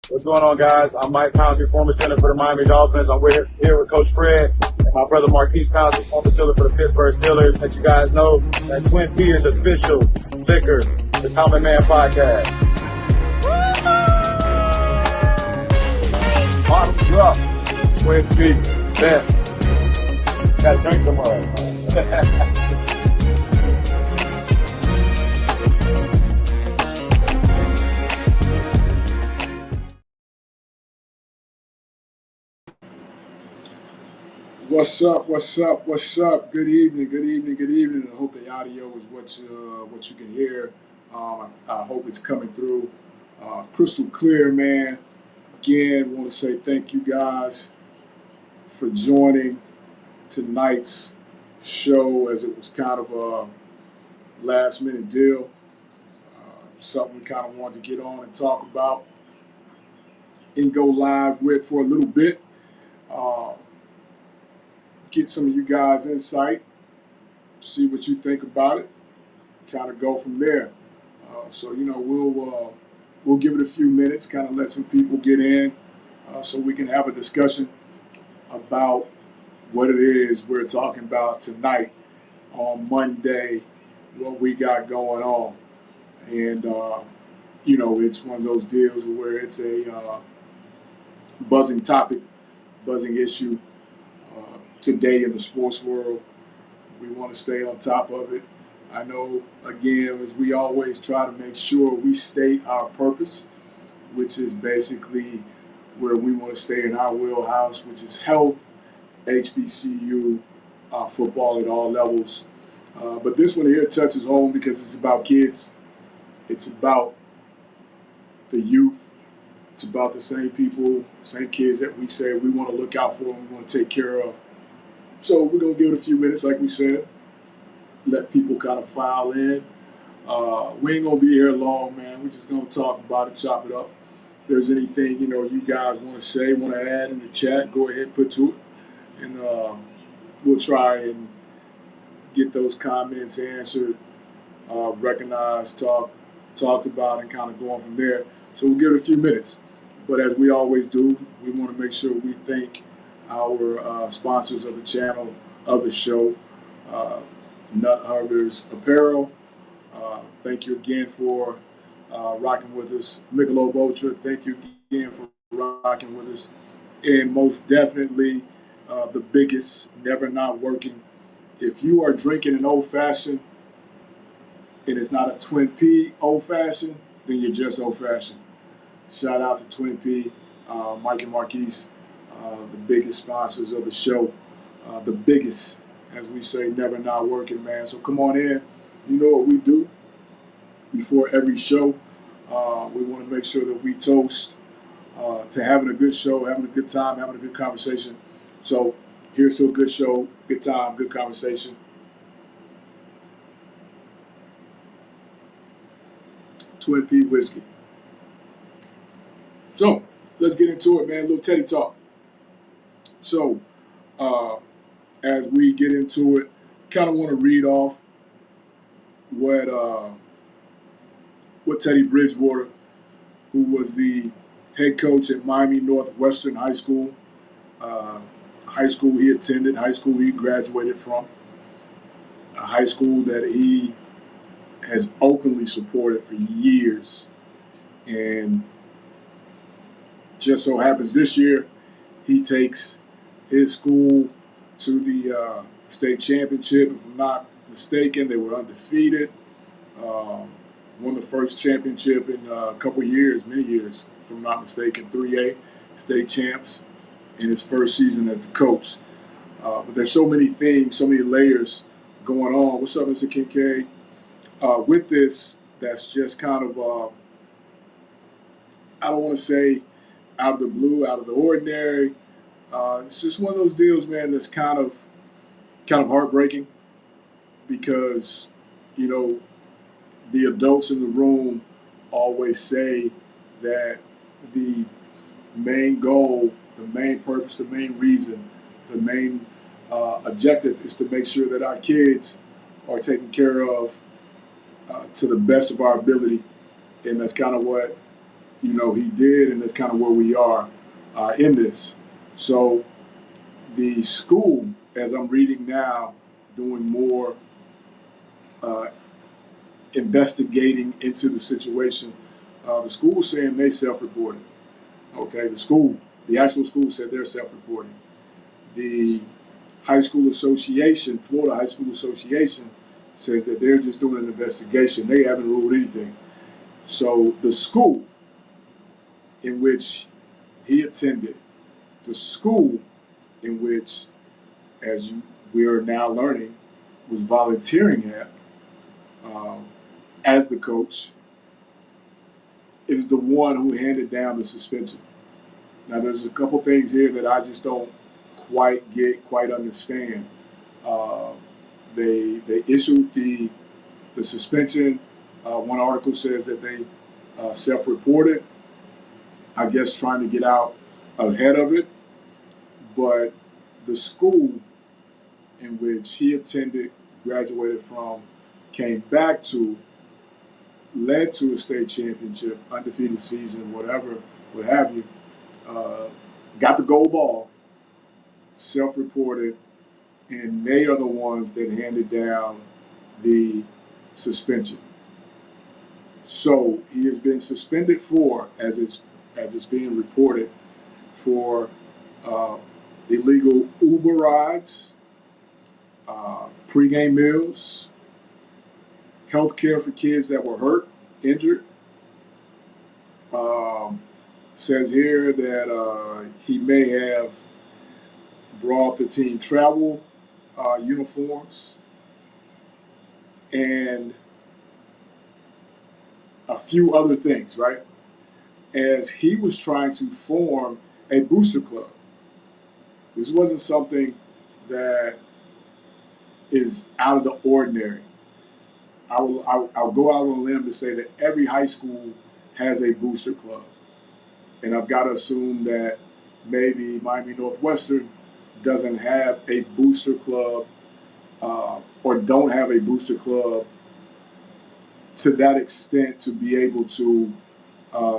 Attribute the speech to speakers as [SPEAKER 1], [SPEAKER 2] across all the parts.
[SPEAKER 1] What's going on, guys? I'm Mike Pouncey, former center for the Miami Dolphins. I'm here with Coach Fred and my brother Marquise Pouncey, former center for the Pittsburgh Steelers. Let you guys know that Twin P is official liquor, the Common Man Podcast. Bottoms up, Twin P, best. Gotta drink some more.
[SPEAKER 2] What's up? Good evening. I hope the audio is what you can hear. I hope it's coming through crystal clear, man. Again, want to say thank you guys for joining tonight's show, as it was kind of a last minute deal. Something we kind of wanted to get on and talk about and go live with for a little bit. Get some of you guys' insight, see what you think about it, kind of go from there. So we'll give it a few minutes, kind of let some people get in, so we can have a discussion about what it is we're talking about tonight on Monday, what we got going on. And it's one of those deals where it's a buzzing topic, buzzing issue. Today in the sports world, we want to stay on top of it. I know, again, as we always try to make sure we state our purpose, which is basically where we want to stay in our wheelhouse, which is health, HBCU, football at all levels. But this one here touches home because it's about kids. It's about the youth. It's about the same people, same kids that we say we want to look out for and we want to take care of. So we're going to give it a few minutes, like we said, let people kind of file in. We ain't going to be here long, man. We're just going to talk about it, chop it up. If there's anything, you guys want to say, want to add in the chat, go ahead, put to it. And we'll try and get those comments answered, recognized, talked about, and kind of going from there. So we'll give it a few minutes. But as we always do, we want to make sure we thank our sponsors of the channel, of the show, Nut Huggers Apparel. Thank you again for rocking with us. Michelob Ultra, thank you again for rocking with us. And most definitely, the biggest, never not working. If you are drinking an old-fashioned and it's not a Twin P old-fashioned, then you're just old-fashioned. Shout out to Twin P, Mike and Marquise. The biggest sponsors of the show, the biggest, as we say, never not working, man. So come on in. You know what we do before every show. We want to make sure that we toast to having a good show, having a good time, having a good conversation. So here's to a good show, good time, good conversation. Twin P Whiskey. So let's get into it, man. A little Teddy talk. So, as we get into it, kind of want to read off what Teddy Bridgewater, who was the head coach at Miami Northwestern High School he attended, high school he graduated from, a high school that he has openly supported for years, and just so happens this year he takes his school to the state championship. If I'm not mistaken, they were undefeated. Won the first championship in a couple years, many years, if I'm not mistaken, 3A state champs in his first season as the coach. But there's so many things, so many layers going on. What's up, Mr. Kincaid? With this, that's just kind of, I don't want to say out of the blue, out of the ordinary. It's just one of those deals, man, that's kind of heartbreaking because, the adults in the room always say that the main goal, the main purpose, the main reason, the main objective is to make sure that our kids are taken care of to the best of our ability. And that's kind of what, he did, and that's kind of where we are in this. So the school, as I'm reading now, doing more investigating into the situation, the school saying they self-reported. Okay, the actual school said they're self-reporting. The high school association, Florida High School Association, says that they're just doing an investigation. They haven't ruled anything. So the school in which he attended, the school in which, we are now learning, was volunteering at as the coach, is the one who handed down the suspension. Now, there's a couple things here that I just don't quite understand. They issued the suspension. One article says that they self-reported, I guess trying to get out ahead of it. But the school in which he attended, graduated from, came back to, led to a state championship, undefeated season, whatever, what have you, got the gold ball, self-reported, and they are the ones that handed down the suspension. So he has been suspended for, as it's being reported, for illegal Uber rides, pregame meals, health care for kids that were hurt, injured. Says here that he may have brought the team travel uniforms and a few other things, right? As he was trying to form a booster club. This wasn't something that is out of the ordinary. I'll go out on a limb to say that every high school has a booster club. And I've got to assume that maybe Miami Northwestern doesn't have a booster club or don't have a booster club to that extent to be able to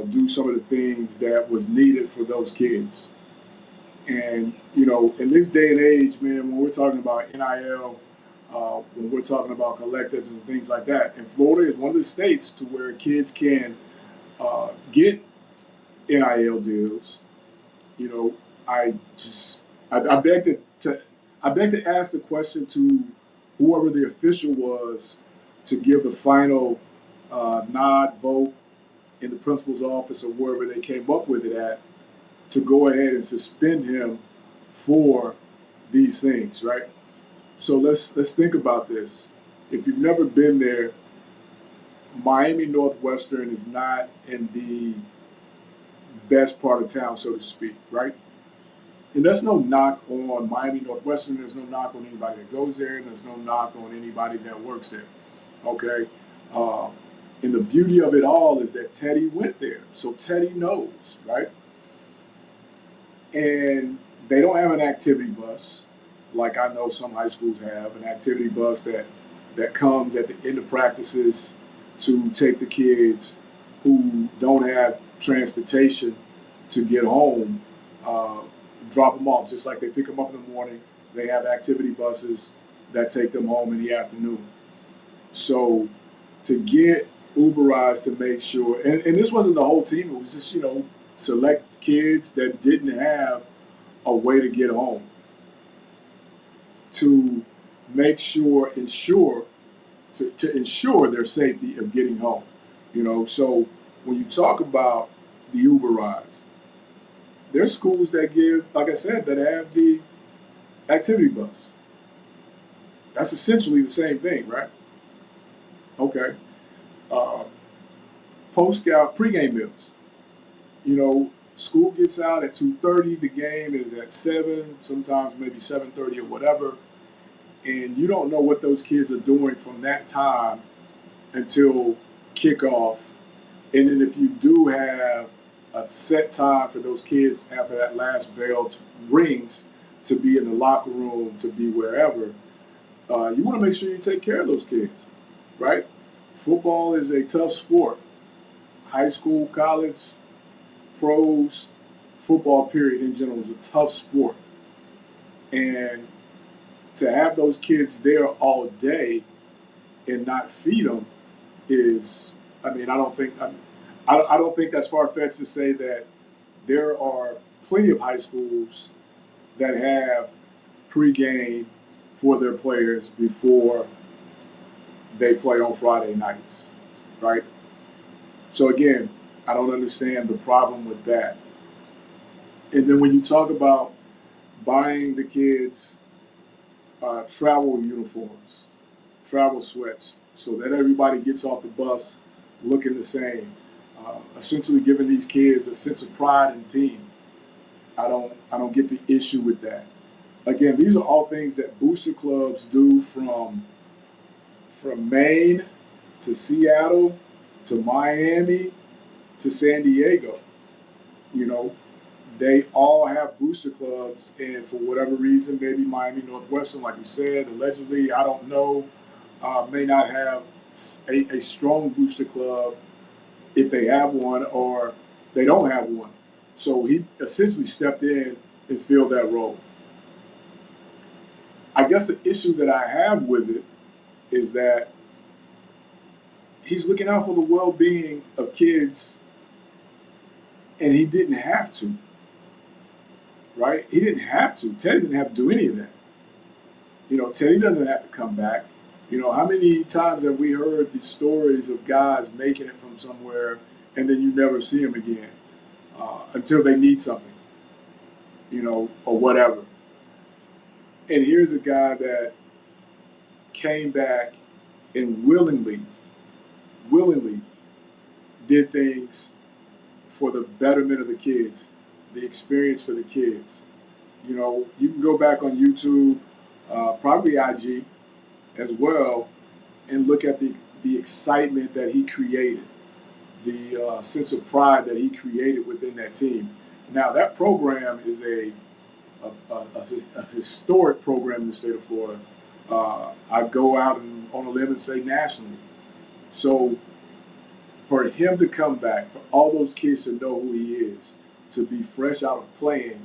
[SPEAKER 2] do some of the things that was needed for those kids. And, in this day and age, man, when we're talking about NIL, when we're talking about collectives and things like that, and Florida is one of the states to where kids can get NIL deals. I beg to ask the question to whoever the official was to give the final nod, vote in the principal's office or wherever they came up with it at, to go ahead and suspend him for these things, right? So let's think about this. If you've never been there, Miami Northwestern is not in the best part of town, so to speak, right? And there's no knock on Miami Northwestern. There's no knock on anybody that goes there. And there's no knock on anybody that works there, okay? And the beauty of it all is that Teddy went there. So Teddy knows, right? And they don't have an activity bus like I know some high schools have, an activity bus that comes at the end of practices to take the kids who don't have transportation to get home, drop them off. Just like they pick them up in the morning, they have activity buses that take them home in the afternoon. So to get Uber rides to make sure, and this wasn't the whole team, it was just, select kids that didn't have a way to get home, to make sure, to ensure their safety of getting home. So when you talk about the Uber rides, there's schools that give, like I said, that have the activity bus. That's essentially the same thing, right? Okay. Post-scout pregame meals. School gets out at 2:30. The game is at 7, sometimes maybe 7:30 or whatever. And you don't know what those kids are doing from that time until kickoff. And then if you do have a set time for those kids after that last bell rings to be in the locker room, to be wherever, you want to make sure you take care of those kids, right? Football is a tough sport. High school, college, pros football period in general is a tough sport, and to have those kids there all day and not feed them is, I mean, I don't think that's far fetched to say that there are plenty of high schools that have pregame for their players before they play on Friday nights, right? So again, I don't understand the problem with that. And then when you talk about buying the kids travel uniforms, travel sweats, so that everybody gets off the bus looking the same, essentially giving these kids a sense of pride in the team. I don't get the issue with that. Again, these are all things that booster clubs do from Maine to Seattle to Miami to San Diego. You know, they all have booster clubs, and for whatever reason, maybe Miami Northwestern, like we said, allegedly, I don't know, may not have a strong booster club if they have one, or they don't have one. So he essentially stepped in and filled that role. I guess the issue that I have with it is that he's looking out for the well-being of kids, and he didn't have to, right? He didn't have to. Teddy didn't have to do any of that. You know, Teddy doesn't have to come back. You know, how many times have we heard these stories of guys making it from somewhere and then you never see them again until they need something, you know, or whatever. And here's a guy that came back and willingly did things for the betterment of the kids, the experience for the kids. You know, you can go back on YouTube, probably IG as well, and look at the excitement that he created, the sense of pride that he created within that team. Now, that program is a historic program in the state of Florida. I go out on a limb and say nationally. So for him to come back, for all those kids to know who he is, to be fresh out of playing,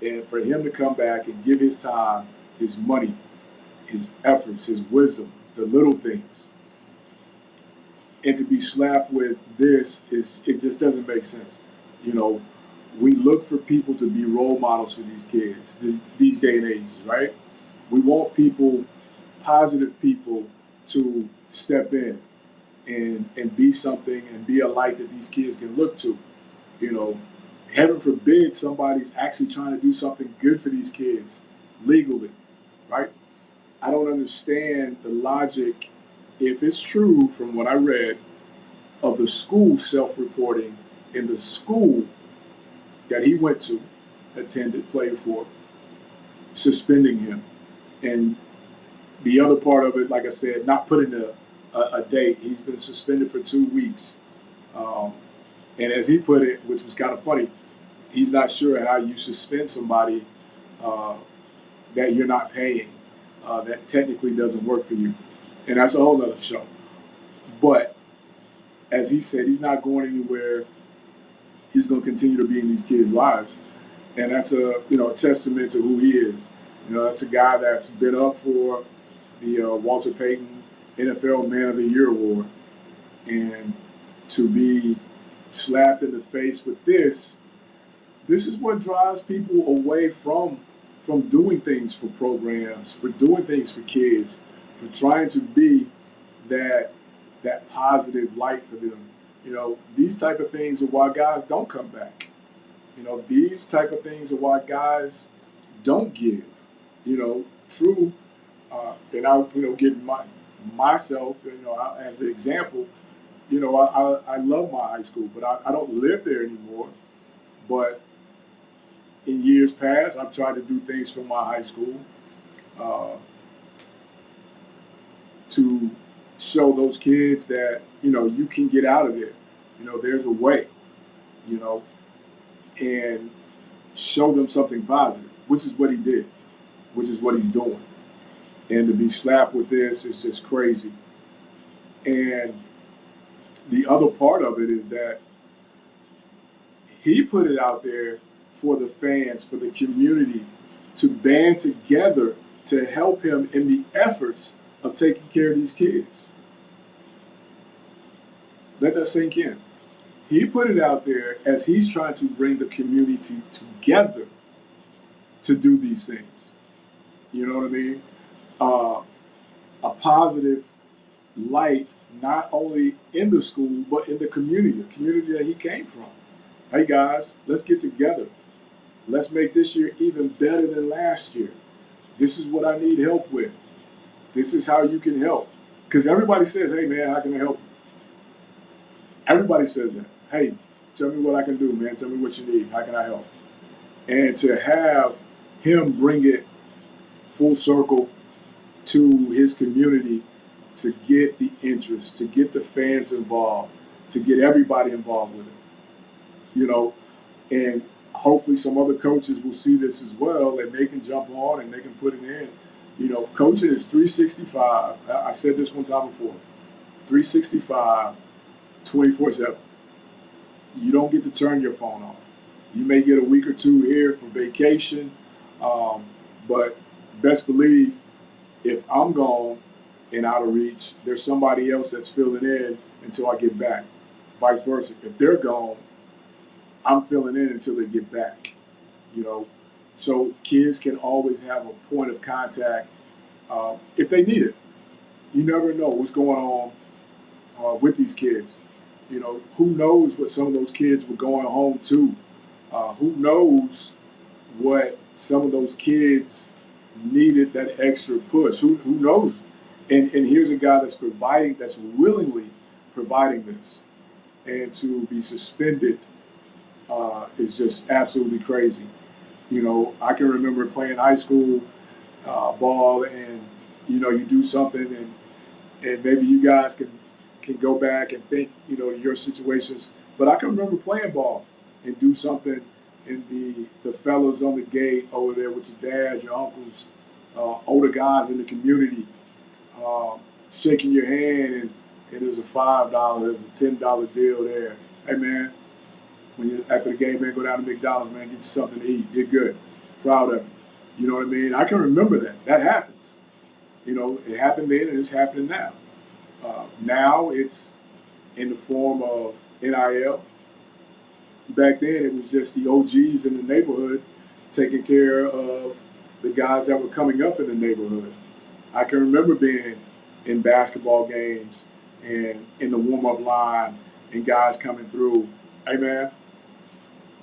[SPEAKER 2] and for him to come back and give his time, his money, his efforts, his wisdom, the little things, and to be slapped with this, it just doesn't make sense. You know, we look for people to be role models for these kids these day and ages, right? We want people, positive people, to step in and be something and be a light that these kids can look to. You know, heaven forbid somebody's actually trying to do something good for these kids legally, right? I don't understand the logic, if it's true from what I read, of the school self-reporting in the school that he went to, attended, played for, suspending him. And the other part of it, like I said, not putting a date. He's been suspended for 2 weeks. And as he put it, which was kind of funny, he's not sure how you suspend somebody that you're not paying, that technically doesn't work for you. And that's a whole other show. But as he said, he's not going anywhere. He's going to continue to be in these kids' lives. And that's a testament to who he is. You know, that's a guy that's been up for the Walter Payton NFL Man of the Year award. And to be slapped in the face with this is what drives people away from doing things for programs, for doing things for kids, for trying to be that positive light for them. You know, these type of things are why guys don't come back. You know, these type of things are why guys don't give. You know, true. And I'll give myself, as an example. You know, I love my high school, but I don't live there anymore. But in years past, I've tried to do things from my high school to show those kids that, you can get out of there. There's a way, and show them something positive, which is what he did, which is what he's doing. And to be slapped with this is just crazy. And the other part of it is that He put it out there for the fans, for the community to band together to help him in the efforts of taking care of these kids. Let that sink in. He put it out there as he's trying to bring the community together to do these things. You know what I mean? A positive light, not only in the school, but in the community that he came from. Hey guys, let's get together. Let's make this year even better than last year. This is what I need help with. This is how you can help. Because everybody says, hey man, how can I help you? Everybody says that. Hey, tell me what I can do, man. Tell me what you need. How can I help? And to have him bring it full circle to his community, to get the interest, to get the fans involved, to get everybody involved with it. You know, and hopefully some other coaches will see this as well, and they can jump on and they can put it in. You know, coaching is 365. I said this one time before. 365, 24/7. You don't get to turn your phone off. You may get a week or two here for vacation, but best believe if I'm gone and out of reach, there's somebody else that's filling in until I get back. Vice versa. If they're gone, I'm filling in until they get back. You know, so kids can always have a point of contact if they need it. You never know what's going on with these kids. You know, who knows what some of those kids were going home to? Who knows what some of those kids needed that extra push? Who knows? And here's a guy that's willingly providing this. And to be suspended is just absolutely crazy. You know, I can remember playing high school ball, and you know, you do something, and maybe you guys can go back and think, you know, your situations. But I can remember playing ball and do something, and the fellows on the gate over there with your dad, your uncles, older guys in the community, shaking your hand, and there's a $5, there's a $10 deal there. Hey man, when you after the game, man, go down to McDonald's, man, get you something to eat. Did good. Proud of you. You know what I mean? I can remember that. That happens. You know, it happened then and it's happening now. Now it's in the form of NIL. Back then it was just the OGs in the neighborhood taking care of the guys that were coming up in the neighborhood. I can remember being in basketball games and in the warm-up line and guys coming through. Hey man,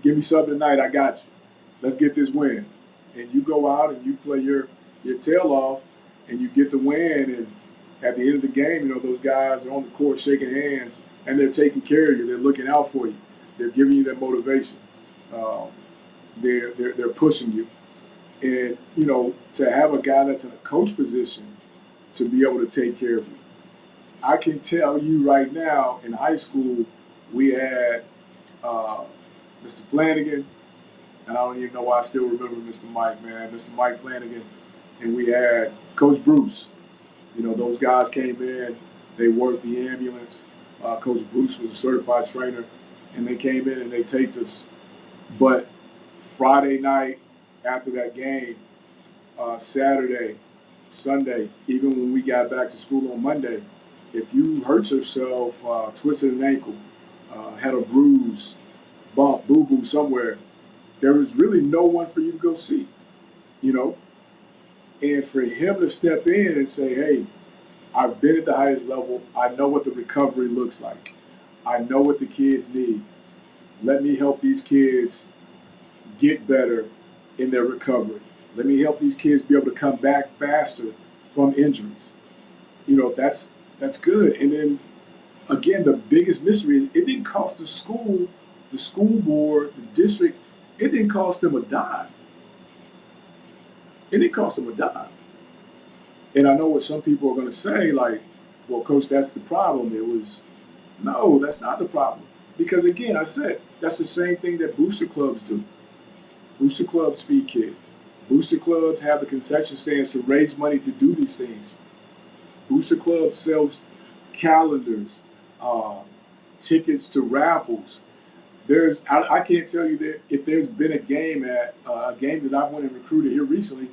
[SPEAKER 2] give me something tonight, I got you. Let's get this win. And you go out and you play your tail off and you get the win, and at the end of the game, you know, those guys are on the court shaking hands and they're taking care of you. They're looking out for you. They're giving you that motivation. They're pushing you. And, you know, to have a guy that's in a coach position to be able to take care of you. I can tell you right now, in high school, we had Mr. Flanagan, and I don't even know why I still remember Mr. Mike, man, Mr. Mike Flanagan, and we had Coach Bruce. You know, those guys came in, they worked the ambulance. Coach Bruce was a certified trainer, and they came in and they taped us. But Friday night after that game, Saturday, Sunday, even when we got back to school on Monday, if you hurt yourself, twisted an ankle, had a bruise, bump, boo-boo somewhere, there was really no one for you to go see, you know? And for him to step in and say, hey, I've been at the highest level. I know what the recovery looks like. I know what the kids need. Let me help these kids get better in their recovery. Let me help these kids be able to come back faster from injuries. You know, that's good. And then, again, the biggest mystery is it didn't cost the school board, the district, it didn't cost them a dime. It didn't cost them a dime. And I know what some people are going to say, like, well, Coach, that's the problem. No, that's not the problem. Because, again, I said, that's the same thing that booster clubs do. Booster clubs feed kids. Booster clubs have the concession stands to raise money to do these things. Booster clubs sells calendars, tickets to raffles. I can't tell you that if there's been a game a game that I've went and recruited here recently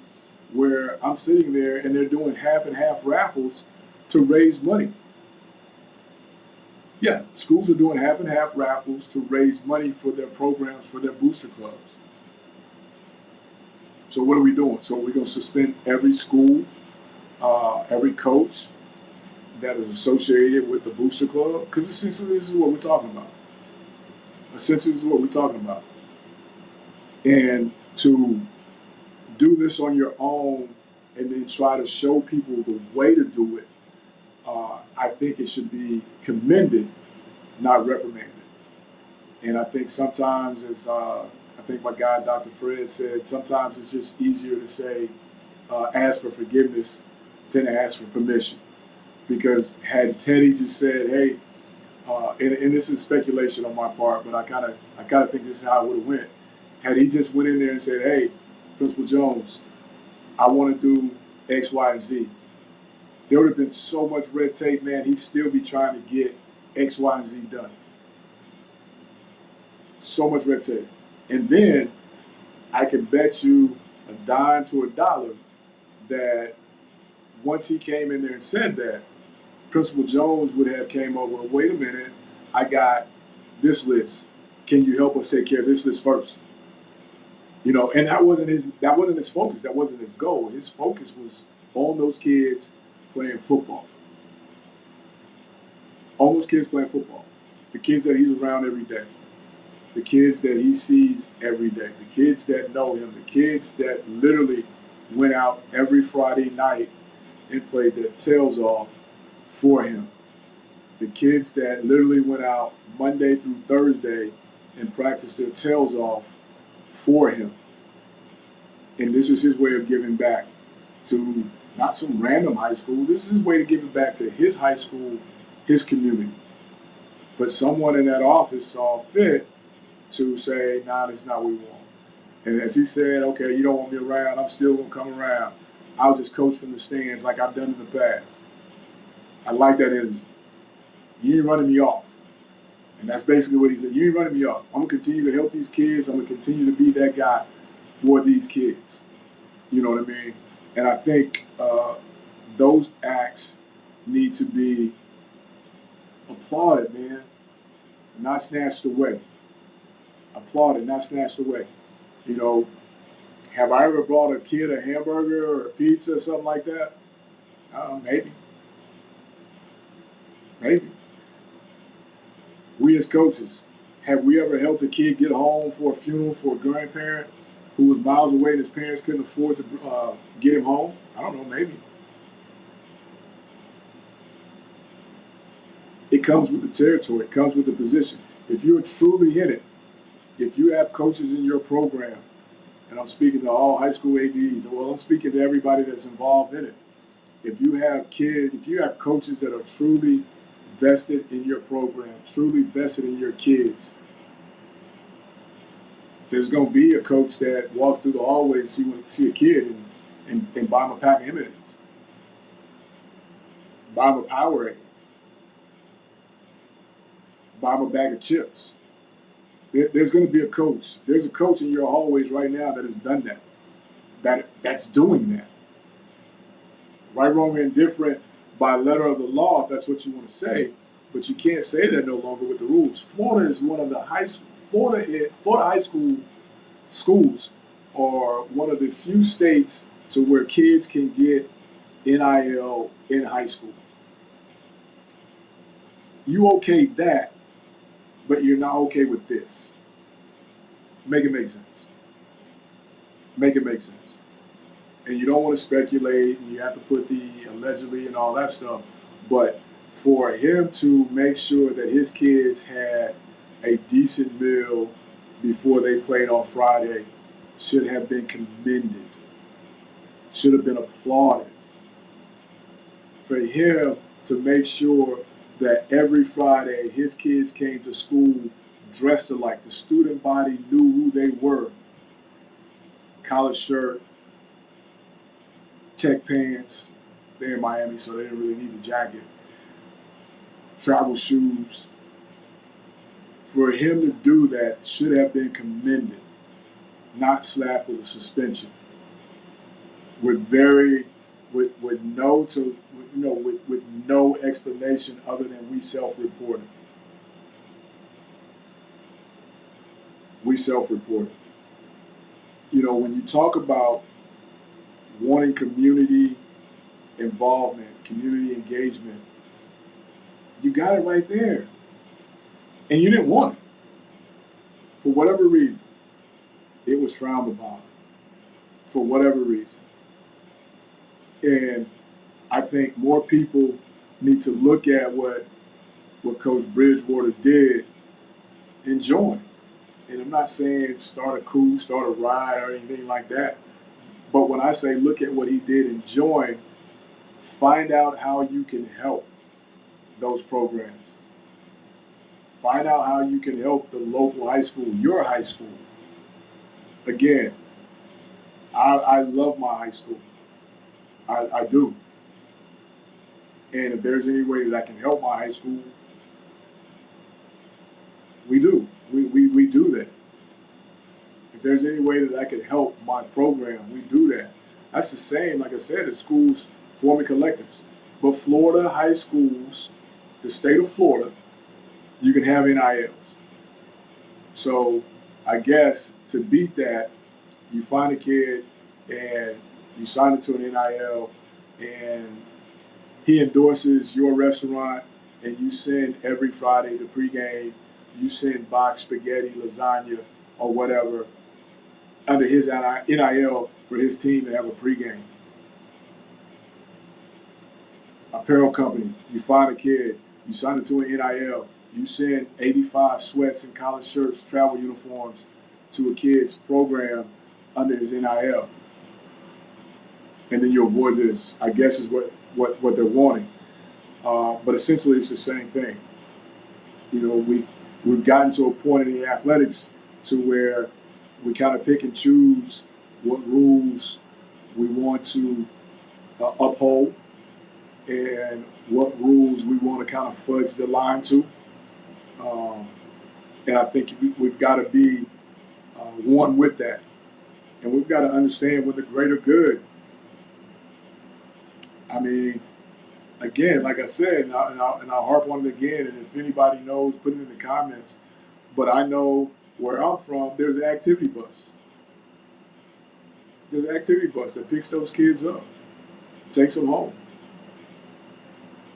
[SPEAKER 2] where I'm sitting there and they're doing half and half raffles to raise money. Yeah, schools are doing half and half raffles to raise money for their programs, for their booster clubs. So what are we doing? So we're going to suspend every school, every coach that is associated with the booster club? Because essentially this is what we're talking about. Essentially this is what we're talking about. And to do this on your own and then try to show people the way to do it, I think it should be commended, not reprimanded. And I think sometimes, as I think my guy Dr. Fred said, sometimes it's just easier to say, ask for forgiveness than ask for permission. Because had Teddy just said, hey, and this is speculation on my part, but I kind of think this is how it would have went. Had he just went in there and said, hey, Principal Jones, I want to do X, Y, and Z, there would have been so much red tape, man, he'd still be trying to get X, Y, and Z done. So much red tape. And then I can bet you a dime to a dollar that once he came in there and said that, Principal Jones would have came over, well, wait a minute, I got this list. Can you help us take care of this list first? You know, and that wasn't his focus. That wasn't his goal. His focus was on those kids playing football. On those kids playing football. The kids that he's around every day. The kids that he sees every day. The kids that know him. The kids that literally went out every Friday night and played their tails off for him. The kids that literally went out Monday through Thursday and practiced their tails off for him. And this is his way of giving back to not some random high school. This is his way to give it back to his high school, his community. But someone in that office saw fit to say, nah, this is not what we want. And as he said, okay, you don't want me around, I'm still going to come around. I'll just coach from the stands like I've done in the past. I like that energy. You ain't running me off. And that's basically what he said. You ain't running me off. I'm going to continue to help these kids. I'm going to continue to be that guy for these kids. You know what I mean? And I think those acts need to be applauded, man, not snatched away. Applauded, not snatched away. You know, have I ever brought a kid a hamburger or a pizza or something like that? Maybe. Maybe. We as coaches, have we ever helped a kid get home for a funeral for a grandparent who was miles away and his parents couldn't afford to get him home? I don't know, maybe. It comes with the territory. It comes with the position. If you're truly in it, if you have coaches in your program, and I'm speaking to all high school ADs, well, I'm speaking to everybody that's involved in it. If you have kids, if you have coaches that are truly vested in your program, truly vested in your kids, there's going to be a coach that walks through the hallway and see a kid and buy him a pack of M&Ms. Buy him a Powerade. Buy him a bag of chips. There's going to be a coach. There's a coach in your hallways right now that has done that. That's doing that. Right, wrong, or indifferent by letter of the law, if that's what you want to say, but you can't say that no longer with the rules. Florida is one of the Florida high school schools are one of the few states to where kids can get NIL in high school. You okay that, but you're not okay with this. Make it make sense. Make it make sense. And you don't want to speculate, and you have to put the allegedly and all that stuff. But for him to make sure that his kids had a decent meal before they played on Friday should have been commended, should have been applauded. For him to make sure that every Friday his kids came to school dressed alike. The student body knew who they were. Collar shirt, tech pants. They're in Miami, so they didn't really need the jacket. Travel shoes, For him to do that should have been commended, not slapped with a suspension. With no to with no explanation other than we self-reported. We self-reported. When you talk about wanting community involvement, community engagement, you got it right there. And you didn't want it. For whatever reason, it was frowned upon. For whatever reason. And I think more people need to look at what Coach Bridgewater did and join. And I'm not saying start a coup, start a riot, or anything like that. But when I say look at what he did and join, find out how you can help those programs. Find out how you can help the local high school, your high school. Again, I love my high school. I do. And if there's any way that I can help my high school, we do. We do that. If there's any way that I could help my program, we do that. That's the same, like I said, as schools forming collectives. But Florida high schools, the state of Florida, you can have NILs. So I guess to beat that, you find a kid and you sign it to an NIL and he endorses your restaurant and you send every Friday the pregame, you send box spaghetti, lasagna, or whatever under his NIL for his team to have a pregame. Apparel company, you find a kid, you sign it to an NIL, you send 85 sweats and collar shirts, travel uniforms to a kid's program under his NIL. And then you avoid this, I guess is what they're wanting. But essentially it's the same thing. We've gotten to a point in the athletics to where we kind of pick and choose what rules we want to uphold and what rules we want to kind of fudge the line to. And I think we've got to be one with that. And we've got to understand what the greater good. I mean, again, like I said, and I'll harp on it again, and if anybody knows, put it in the comments. But I know where I'm from, there's an activity bus. There's an activity bus that picks those kids up, takes them home.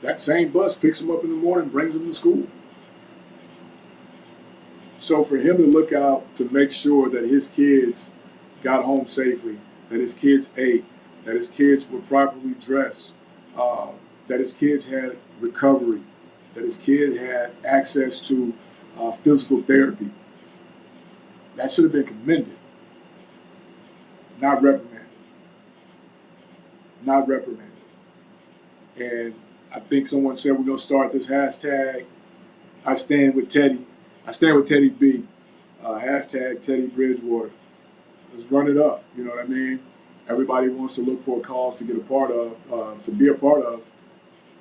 [SPEAKER 2] That same bus picks them up in the morning, brings them to school. So for him to look out to make sure that his kids got home safely, that his kids ate, that his kids were properly dressed, that his kids had recovery, that his kid had access to physical therapy. That should have been commended, not reprimanded. Not reprimanded. And I think someone said we're going to start this hashtag, I stand with Teddy. I stand with Teddy B. Hashtag Teddy Bridgewater. Let's run it up. You know what I mean? Everybody wants to look for a cause to get a part of, to be a part of.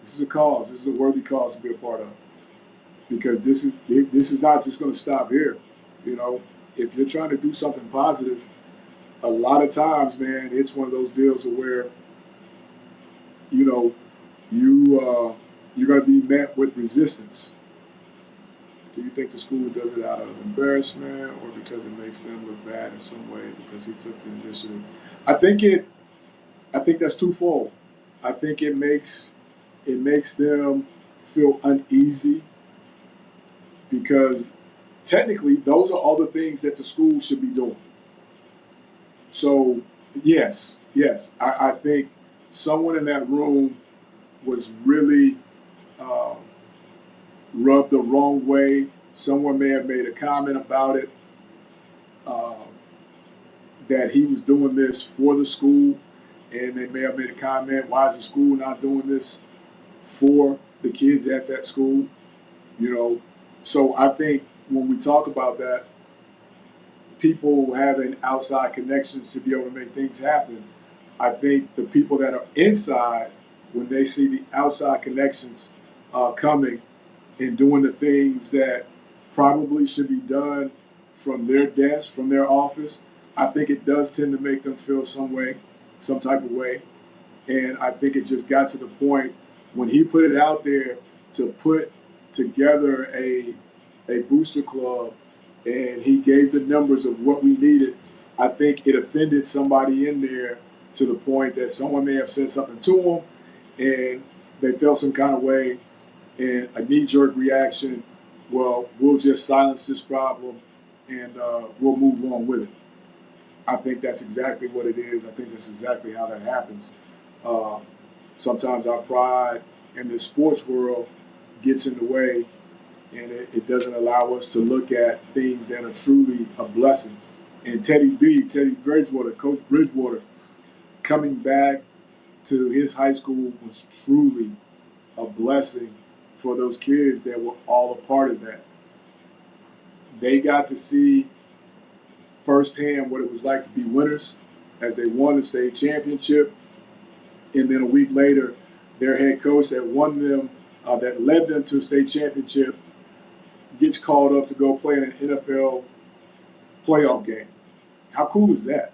[SPEAKER 2] This is a cause. This is a worthy cause to be a part of. Because this is not just going to stop here. If you're trying to do something positive, a lot of times, man, it's one of those deals where, you're going to be met with resistance. Do you think the school does it out of embarrassment or because it makes them look bad in some way because he took the initiative? I think that's twofold. I think it makes them feel uneasy because technically those are all the things that the school should be doing. So yes, I think someone in that room was really rubbed the wrong way. Someone may have made a comment about it, that he was doing this for the school, and they may have made a comment, why is the school not doing this for the kids at that school? So I think when we talk about that, people having outside connections to be able to make things happen, I think the people that are inside, when they see the outside connections coming and doing the things that probably should be done from their desk, from their office. I think it does tend to make them feel some type of way. And I think it just got to the point when he put it out there to put together a booster club and he gave the numbers of what we needed. I think it offended somebody in there to the point that someone may have said something to him and they felt some kind of way and a knee-jerk reaction. Well, we'll just silence this problem and we'll move on with it. I think that's exactly what it is. I think that's exactly how that happens. Sometimes our pride in the sports world gets in the way, and it doesn't allow us to look at things that are truly a blessing. And Teddy Bridgewater, Coach Bridgewater, coming back to his high school was truly a blessing for those kids that were all a part of that. They got to see firsthand what it was like to be winners as they won the state championship. And then a week later, their head coach that led them to a state championship gets called up to go play in an NFL playoff game. How cool is that?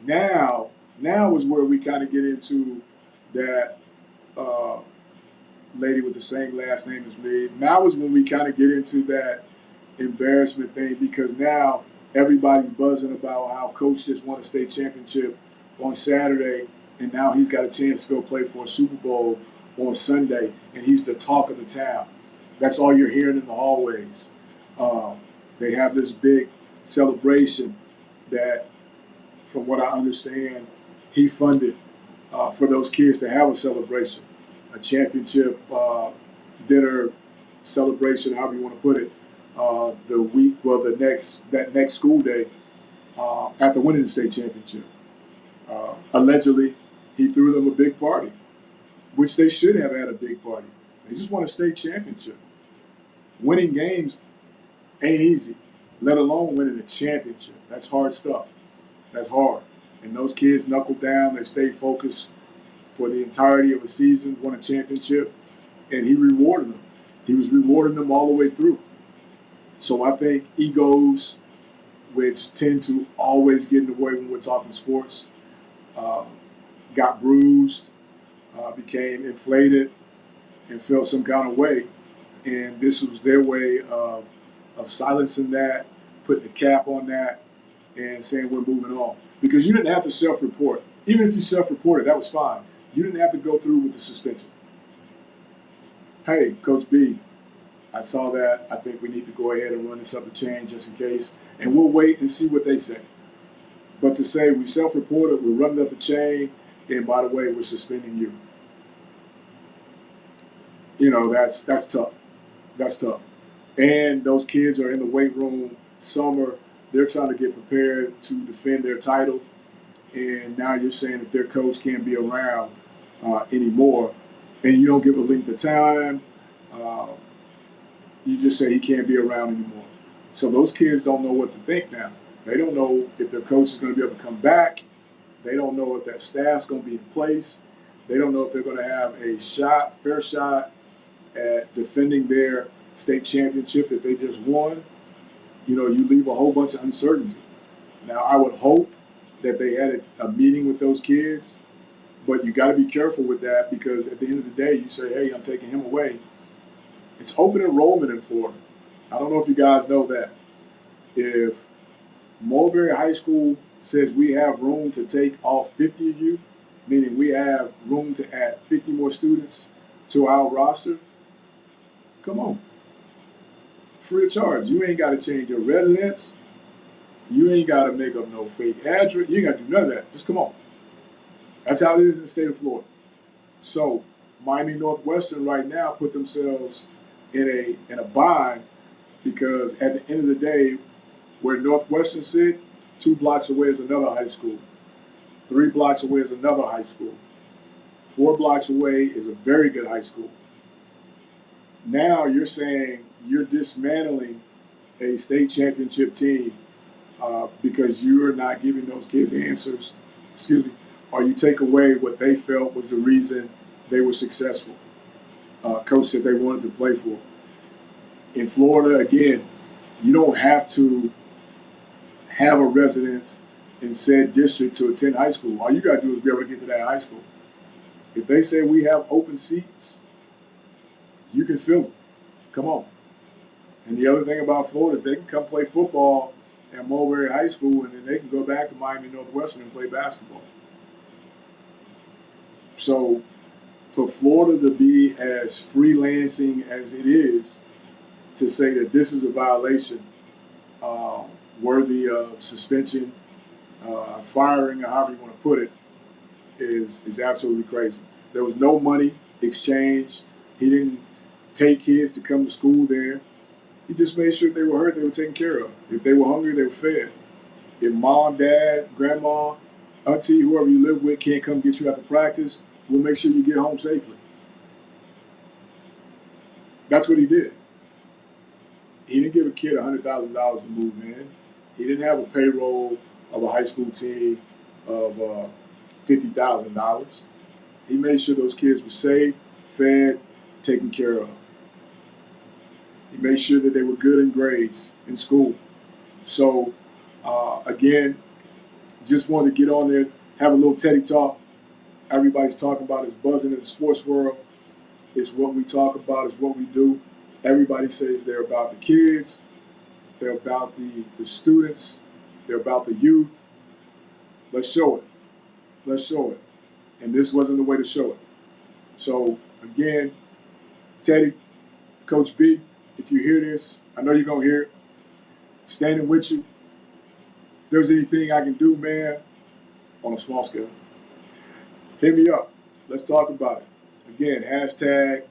[SPEAKER 2] Now is where we kind of get into that lady with the same last name as me. Now is when we kind of get into that embarrassment thing, because now everybody's buzzing about how coach just won a state championship on Saturday, and now he's got a chance to go play for a Super Bowl on Sunday, and he's the talk of the town. That's all you're hearing in the hallways. They have this big celebration that, from what I understand, he funded for those kids to have a celebration, a championship dinner celebration, however you want to put it, that next school day after winning the state championship. Allegedly, he threw them a big party, which they should have had a big party. They just won a state championship. Winning games ain't easy, let alone winning a championship. That's hard stuff. That's hard. And those kids knuckled down. They stayed focused for the entirety of a season, won a championship, and he rewarded them. He was rewarding them all the way through. So I think egos, which tend to always get in the way when we're talking sports, got bruised, became inflated, and felt some kind of way. And this was their way of silencing that, putting a cap on that, and saying we're moving on. Because you didn't have to self-report. Even if you self-reported, that was fine. You didn't have to go through with the suspension. Hey, Coach B, I saw that. I think we need to go ahead and run this up the chain just in case. And we'll wait and see what they say. But to say we self-reported, we're running up the chain, and by the way, we're suspending you. You know, that's tough. That's tough. And those kids are in the weight room. They're trying to get prepared to defend their title. And now you're saying that their coach can't be around anymore. And you don't give a length of time. You just say he can't be around anymore. So those kids don't know what to think now. They don't know if their coach is going to be able to come back. They don't know if that staff's going to be in place. They don't know if they're going to have a fair shot at defending their state championship that they just won. You know, you leave a whole bunch of uncertainty. Now, I would hope that they had a meeting with those kids, but you got to be careful with that, because at the end of the day, you say, hey, I'm taking him away. It's open enrollment in Florida. I don't know if you guys know that. If Mulberry High School says we have room to take all 50 of you, meaning we have room to add 50 more students to our roster, come on. Free of charge. You ain't got to change your residence. You ain't got to make up no fake address. You ain't got to do none of that. Just come on. That's how it is in the state of Florida. So Miami Northwestern right now put themselves in a bind, because at the end of the day, where Northwestern sit, 2 blocks away is another high school. 3 blocks away is another high school. 4 blocks away is a very good high school. Now you're saying you're dismantling a state championship team because you're not giving those kids answers, or you take away what they felt was the reason they were successful. Coach said they wanted to play for. In Florida, again, you don't have to have a residence in said district to attend high school. All you got to do is be able to get to that high school. If they say we have open seats, you can fill them. Come on. And the other thing about Florida is they can come play football at Mulberry High School, and then they can go back to Miami Northwestern and play basketball. So for Florida to be as freelancing as it is, to say that this is a violation worthy of suspension, firing, or however you want to put it, is absolutely crazy. There was no money exchanged. He didn't pay kids to come to school there. He just made sure if they were hurt, they were taken care of. If they were hungry, they were fed. If mom, dad, grandma, auntie, whoever you live with can't come get you after practice, we'll make sure you get home safely. That's what he did. He didn't give a kid $100,000 to move in. He didn't have a payroll of a high school team of $50,000. He made sure those kids were safe, fed, taken care of. He made sure that they were good in grades in school. So, again, just wanted to get on there, have a little Teddy talk. Everybody's talking about it's buzzing in the sports world. It's what we talk about. It's what we do. Everybody says they're about the kids. They're about the students. They're about the youth. Let's show it. Let's show it. And this wasn't the way to show it. So, again, Teddy, Coach B, if you hear this, I know you're going to hear it. Standing with you. If there's anything I can do, man, on a small scale, hit me up. Let's talk about it. Again, hashtag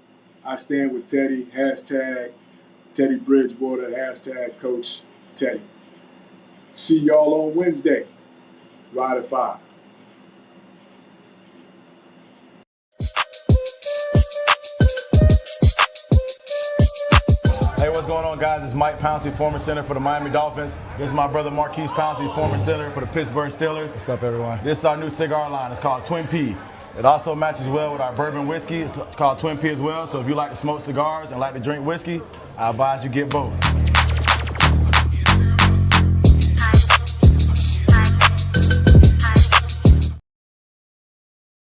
[SPEAKER 2] I stand with Teddy, hashtag Teddy Bridgewater, hashtag Coach Teddy. See y'all on Wednesday. Ride at 5.
[SPEAKER 1] Hey, what's going on, guys? It's Mike Pouncey, former center for the Miami Dolphins. This is my brother Marquise Pouncey, former center for the Pittsburgh Steelers.
[SPEAKER 3] What's up, everyone?
[SPEAKER 1] This is our new cigar line. It's called Twin P. It also matches well with our bourbon whiskey. It's called Twin P as well. So if you like to smoke cigars and like to drink whiskey, I advise you get both.